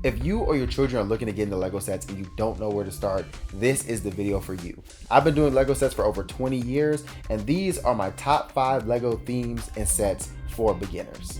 If you or your children are looking to get into Lego sets and you don't know where to start, this is the video for you. I've been doing Lego sets for over 20 years, and these are my top 5 Lego themes and sets for beginners.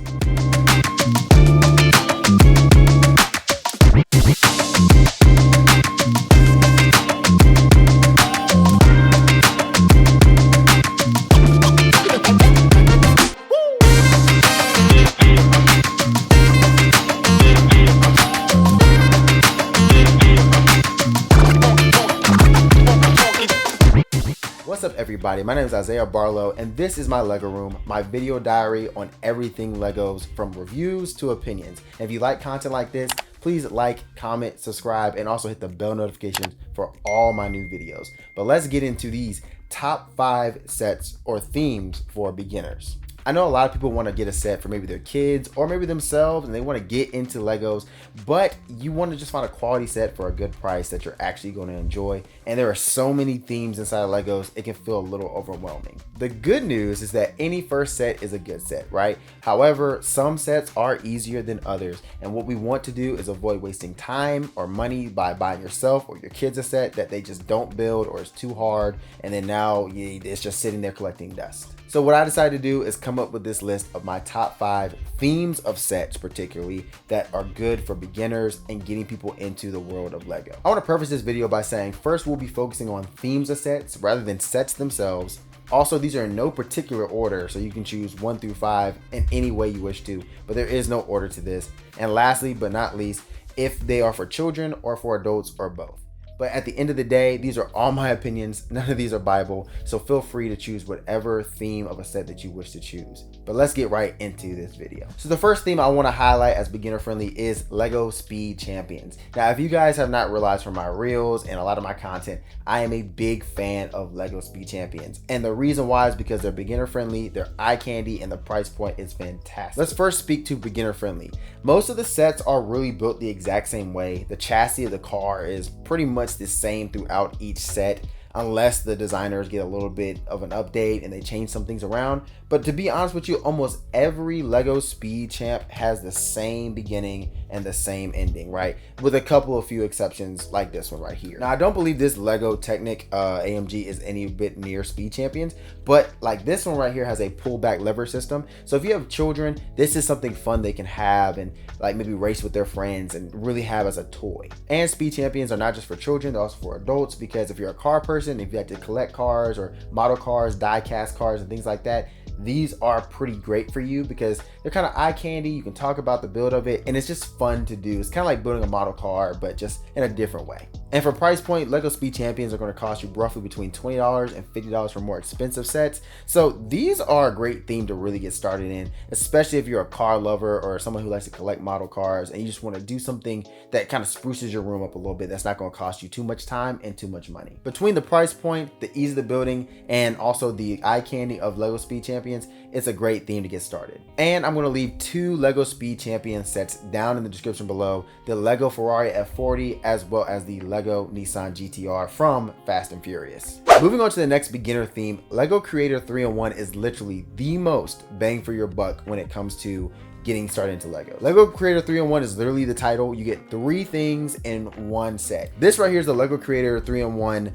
What's up everybody, my name is Isaiah Barlow and this is my Lego Room, my video diary on everything Legos from reviews to opinions. And if you like content like this, please like, comment, subscribe, and also hit the bell notifications for all my new videos. But let's get into these top 5 sets or themes for beginners. I know a lot of people want to get a set for maybe their kids or maybe themselves and they want to get into Legos, but you want to just find a quality set for a good price that you're actually going to enjoy. And there are so many themes inside of Legos, it can feel a little overwhelming. The good news is that any first set is a good set, right? However, some sets are easier than others. And what we want to do is avoid wasting time or money by buying yourself or your kids a set that they just don't build or is too hard. And then now it's just sitting there collecting dust. So what I decided to do is come up with this list of my top 5 themes of sets, particularly that are good for beginners and getting people into the world of Lego. I want to preface this video by saying first we'll be focusing on themes of sets rather than sets themselves. Also, these are in no particular order, so you can choose 1 through 5 in any way you wish to, but there is no order to this. And lastly, but not least, if they are for children or for adults or both. But at the end of the day, these are all my opinions. None of these are Bible. So feel free to choose whatever theme of a set that you wish to choose. But let's get right into this video. So the first theme I want to highlight as beginner friendly is Lego Speed Champions. Now, if you guys have not realized from my reels and a lot of my content, I am a big fan of Lego Speed Champions. And the reason why is because they're beginner friendly, they're eye candy, and the price point is fantastic. Let's first speak to beginner friendly. Most of the sets are really built the exact same way. The chassis of the car is pretty much the same throughout each set, unless the designers get a little bit of an update and they change some things around. But to be honest with you, almost every Lego Speed Champ has the same beginning and the same ending, right? With a couple of few exceptions like this one right here. Now, I don't believe this Lego Technic AMG is any bit near Speed Champions, but like this one right here has a pullback lever system. So if you have children, this is something fun they can have and like maybe race with their friends and really have as a toy. And Speed Champions are not just for children, they're also for adults, because if you're a car person, if you like to collect cars or model cars, die cast cars and things like that, these are pretty great for you because they're kind of eye candy. You can talk about the build of it and it's just fun to do. It's kind of like building a model car, but just in a different way. And for price point, Lego Speed Champions are going to cost you roughly between $20 and $50 for more expensive sets. So these are a great theme to really get started in, especially if you're a car lover or someone who likes to collect model cars and you just want to do something that kind of spruces your room up a little bit. That's not going to cost you too much time and too much money. Between the price point, the ease of the building, and also the eye candy of Lego Speed Champions, it's a great theme to get started. And I'm going to leave 2 Lego Speed Champion sets down in the description below, the Lego Ferrari F40 as well as the Lego Nissan GTR from Fast and Furious. Moving on to the next beginner theme, Lego Creator 3-in-1 is literally the most bang for your buck when it comes to getting started into Lego. Lego Creator 3-in-1 is literally the title. You get 3 things in one set. This right here is the Lego Creator 3-in-1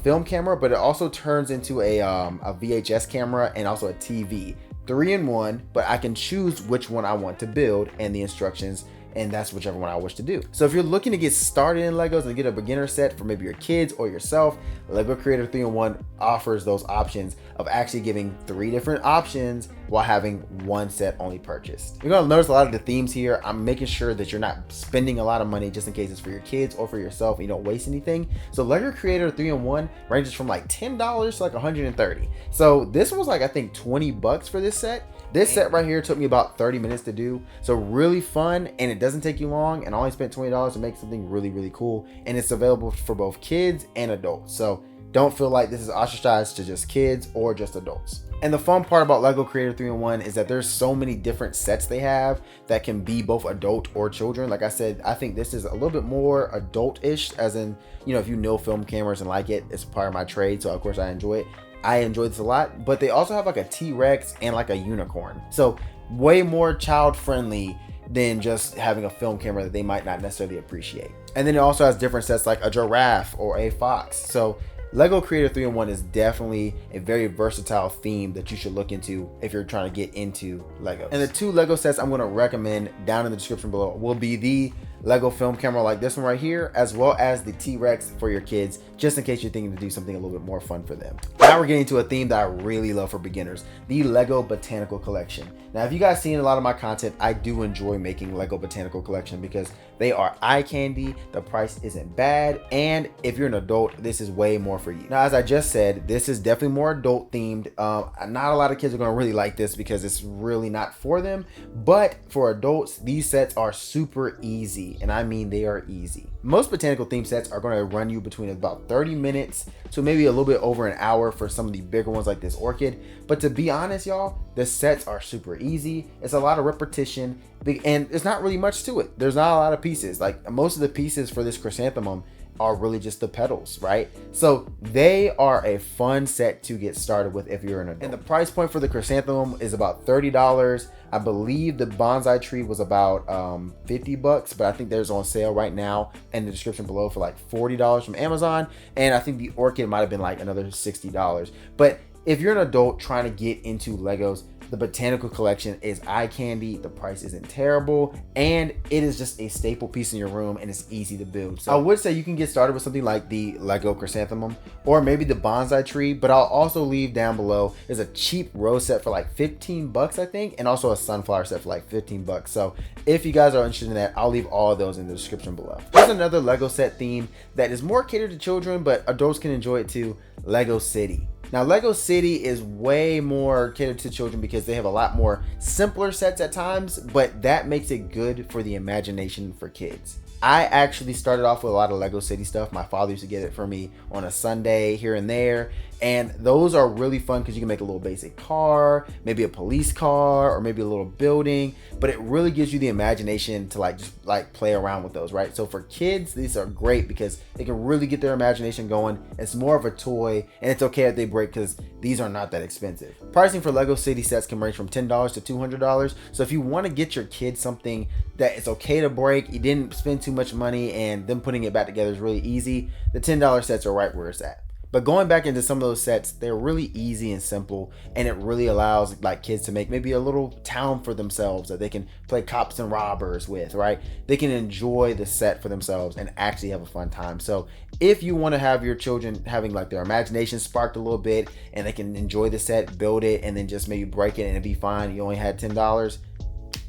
film camera, but it also turns into a VHS camera and also a TV. 3-in-1, but I can choose which one I want to build and the instructions, and that's whichever one I wish to do. So if you're looking to get started in Legos and get a beginner set for maybe your kids or yourself, Lego Creator 3-in-1 offers those options of actually giving 3 different options while having 1 set only purchased. You're gonna notice a lot of the themes here. I'm making sure that you're not spending a lot of money just in case it's for your kids or for yourself and you don't waste anything. So Lego Creator 3-in-1 ranges from like $10 to like $130. So this was like, I think 20 bucks for this set. This set right here took me about 30 minutes to do. So really fun, and it doesn't take you long, and I only spent $20 to make something really, really cool. And it's available for both kids and adults. So don't feel like this is ostracized to just kids or just adults. And the fun part about Lego Creator 3-in-1 is that there's so many different sets they have that can be both adult or children. Like I said, I think this is a little bit more adult-ish, as in, you know, if you know film cameras and like it, it's part of my trade, so of course I enjoy it. I enjoy this a lot, but they also have like a T-Rex and like a unicorn. So way more child friendly than just having a film camera that they might not necessarily appreciate. And then it also has different sets like a giraffe or a fox. So Lego Creator 3-in-1 is definitely a very versatile theme that you should look into if you're trying to get into Legos. And the 2 Lego sets I'm going to recommend down in the description below will be the Lego film camera like this one right here, as well as the T-Rex for your kids, just in case you're thinking to do something a little bit more fun for them. Now we're getting to a theme that I really love for beginners, the Lego Botanical Collection. Now, if you guys seen a lot of my content, I do enjoy making Lego Botanical Collection because they are eye candy, the price isn't bad, and if you're an adult, this is way more for you. Now, as I just said, this is definitely more adult themed. Not a lot of kids are gonna really like this because it's really not for them, but for adults, these sets are super easy, and I mean they are easy. Most botanical theme sets are gonna run you between about 30 minutes to maybe a little bit over an hour for some of the bigger ones like this orchid. But to be honest, y'all, the sets are super easy. It's a lot of repetition, and it's not really much to it. There's not a lot of pieces. Like most of the pieces for this chrysanthemum are really just the petals, right? So they are a fun set to get started with if you're an adult. And the price point for the chrysanthemum is about $30. I believe the bonsai tree was about $50, but I think there's on sale right now in the description below for like $40 from Amazon. And I think the orchid might have been like another $60. But if you're an adult trying to get into Legos, the Botanical Collection is eye candy. The price isn't terrible, and it is just a staple piece in your room, and it's easy to build. So I would say you can get started with something like the Lego chrysanthemum or maybe the bonsai tree, but I'll also leave down below there's a cheap rose set for like $15, I think, and also a sunflower set for like $15. So if you guys are interested in that, I'll leave all of those in the description below. There's another Lego set theme that is more catered to children, but adults can enjoy it too, Lego City. Now, Lego City is way more catered to children because they have a lot more simpler sets at times, but that makes it good for the imagination for kids. I actually started off with a lot of Lego City stuff. My father used to get it for me on a Sunday here and there. And those are really fun because you can make a little basic car, maybe a police car, or maybe a little building. But it really gives you the imagination to just play around with those, right? So for kids, these are great because they can really get their imagination going. It's more of a toy, and it's okay if they break because these are not that expensive. Pricing for Lego City sets can range from $10 to $200. So if you want to get your kids something that it's okay to break, you didn't spend too much money, and them putting it back together is really easy, the $10 sets are right where it's at. But going back into some of those sets, they're really easy and simple, and it really allows like kids to make maybe a little town for themselves that they can play cops and robbers with, right? They can enjoy the set for themselves and actually have a fun time. So if you want to have your children having like their imagination sparked a little bit and they can enjoy the set, build it, and then just maybe break it and it'd be fine, you only had $10,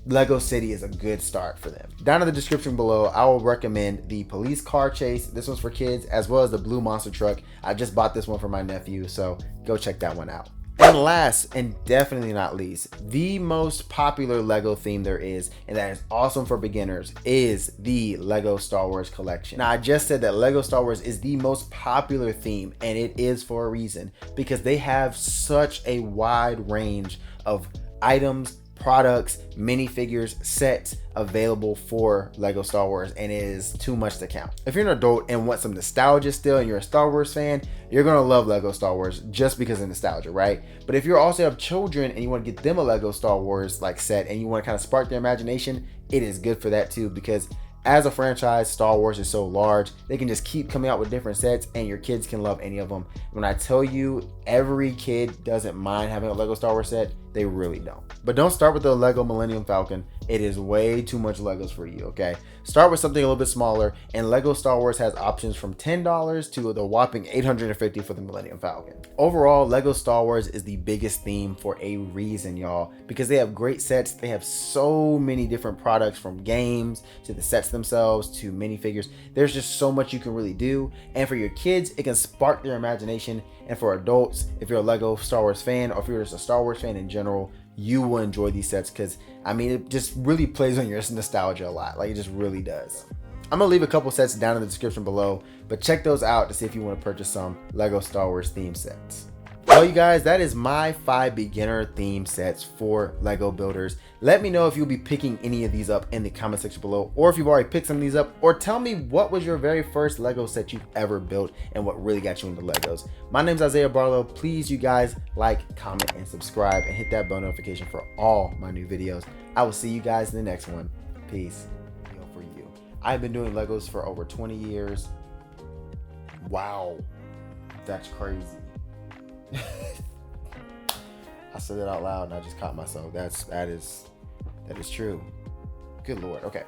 Lego City is a good start for them. Down in the description below, I will recommend the police car chase. This one's for kids, as well as the blue monster truck. I just bought this one for my nephew, so go check that one out. And last, and definitely not least, the most popular Lego theme there is, and that is awesome for beginners, is the Lego Star Wars collection. Now, I just said that Lego Star Wars is the most popular theme, and it is for a reason, because they have such a wide range of items, products, minifigures, sets available for Lego Star Wars, and it is too much to count. If you're an adult and want some nostalgia still and you're a Star Wars fan, you're gonna love Lego Star Wars just because of nostalgia, right? But if you also have children and you want to get them a Lego Star Wars like set and you want to kind of spark their imagination, it is good for that too, because as a franchise, Star Wars is so large, they can just keep coming out with different sets and your kids can love any of them. When I tell you every kid doesn't mind having a Lego Star Wars set, they really don't. But don't start with the Lego Millennium Falcon. It is way too much Legos for you, okay? Start with something a little bit smaller, and Lego Star Wars has options from $10 to the whopping $850 for the Millennium Falcon. Overall, Lego Star Wars is the biggest theme for a reason, y'all, because they have great sets. They have so many different products, from games to the sets themselves to minifigures. There's just so much you can really do, and for your kids, it can spark their imagination. And for adults, if you're a Lego Star Wars fan, or if you're just a Star Wars fan in general, you will enjoy these sets because, I mean, it just really plays on your nostalgia a lot. Like, it just really does. I'm gonna leave a couple sets down in the description below, but check those out to see if you want to purchase some Lego Star Wars theme sets. Well, you guys, that is my 5 beginner theme sets for Lego builders. Let me know if you'll be picking any of these up in the comment section below, or if you've already picked some of these up, or tell me what was your very first Lego set you've ever built and what really got you into Legos. My name's Isaiah Barlow. Please, you guys, like, comment, and subscribe, and hit that bell notification for all my new videos. I will see you guys in the next one. Peace. Heal for you. I've been doing Legos for over 20 years. Wow. That's crazy. I said it out loud and I just caught myself. That is true. Good Lord. Okay.